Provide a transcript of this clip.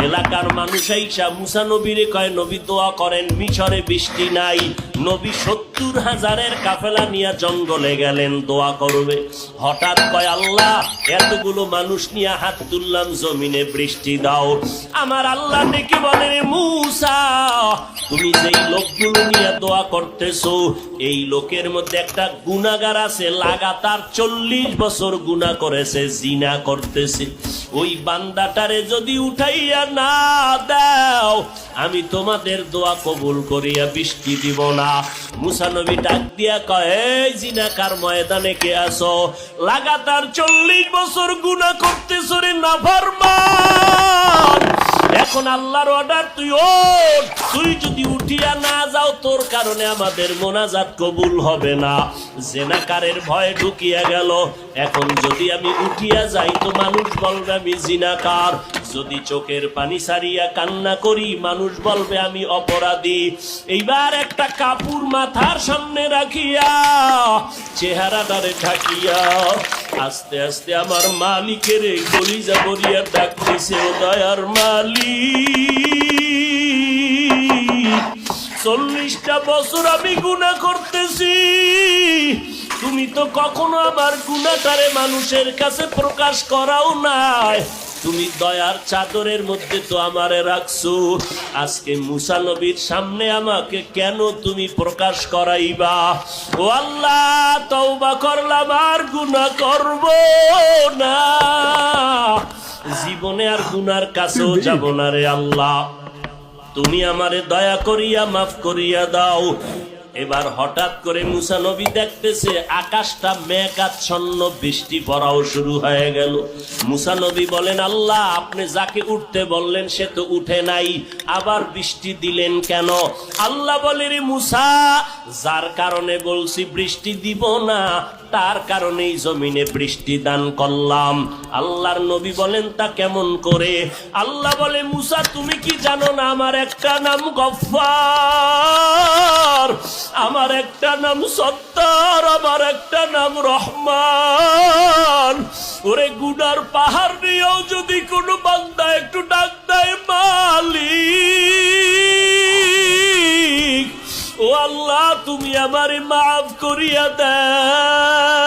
এলাকার মানুষ আইসা মুসা নবীরে কয় নবী দোয়া করেন, মিশরে বৃষ্টি নাই। নবী 70,000 কাফেলা নিয়ে জঙ্গলে গেলেন দোয়া করবে। হঠাৎ কয় আল্লাহ এতগুলো মানুষ নিয়ে হাত তুললাম, জমিনে বৃষ্টি দাও। আমার আল্লাহ ডেকে বলেন, মুসা তুমি যেই লোকগুলো নিয়ে দোয়া করতেছো এই লোকের মধ্যে একটা গুনাহগার আছে, লাগাতার 40 বছর গুনাহ করেছে, জিনা করতেছে। ওই বান্দাটারে যদি উঠাইয়া না দাও আমি তোমাদের দোয়া কবুল করিয়া বৃষ্টি দিব না। মুসা নবী ডাক দিয়া কয়, এই জিনাকার ময়দানে কে আসো? লাগাতার 40 বছর গুনাহ করতেছো রে নাফরমান। এখন আল্লাহর অর্ডার, তুই ওঠ। তুই যদি উঠিয়া না যাও তোর কারণে আমাদের মোনাজাত কবুল হবে না। জিনাকারের ভয় ঢুকিয়া গেল। এখন যদি আমি উঠিয়া যাই তো মানুষ বলবে আমি জিনাকার, যদি চোখের পানি সারিয়া কান্না করি মানুষ বলবে আমি অপরাধী। এইবার একটা কাপড় মাথার সামনে রাখিয়া চেহারাটারে ঢাকিয়া আস্তে আস্তে আমার মালিকের এই কলিজা ভরিয়া ডাকতেছে, ও দয়ার মালিক 40টা বছর আমি গুনাহ করতেছি, তুমি তো কখনো আমার গুনাহটারে মানুষের কাছে প্রকাশ করাও নাই। তুমি দয়ার চাদরের মধ্যে তো আমারে রাখছো, আজকে মুসা নবীর সামনে আমাকে কেন তুমি প্রকাশ করাইবা? ও আল্লাহ তওবা করলাম, আর গুনাহ করব না, জীবনে আর গুনার কাছেও যাব না রে আল্লাহ, তুমি আমারে দয়া করিয়া মাফ করিয়া দাও। এবার হঠাৎ করে মুসা নবী দেখতেছে আকাশটা মেঘাচ্ছন্ন, বৃষ্টি পড়াও শুরু হয়ে গেল। মুসা নবী বলেন, আল্লাহ আপনি যাকে উঠতে বললেন সে তো উঠে নাই, আবার বৃষ্টি দিলেন কেন? আল্লাহ বলে, রে মুসা যার কারণে বলছি বৃষ্টি দিব না তার কারণেই জমিনে বৃষ্টি দান করলাম। আল্লাহর নবী বলেন, তা কেমন করে? আল্লাহ বলে, মুসা তুমি কি জানো না আমার একটা নাম গফফার, আমার একটা নাম সত্তার, আমার একটা নাম রহমান। ওরে গুনার পাহাড় নিয়েও যদি কোনো বান্দা একটু ডাক দেয় মালিক, ও আল্লাহ তুমি আমারে মাফ করিয়া দাও।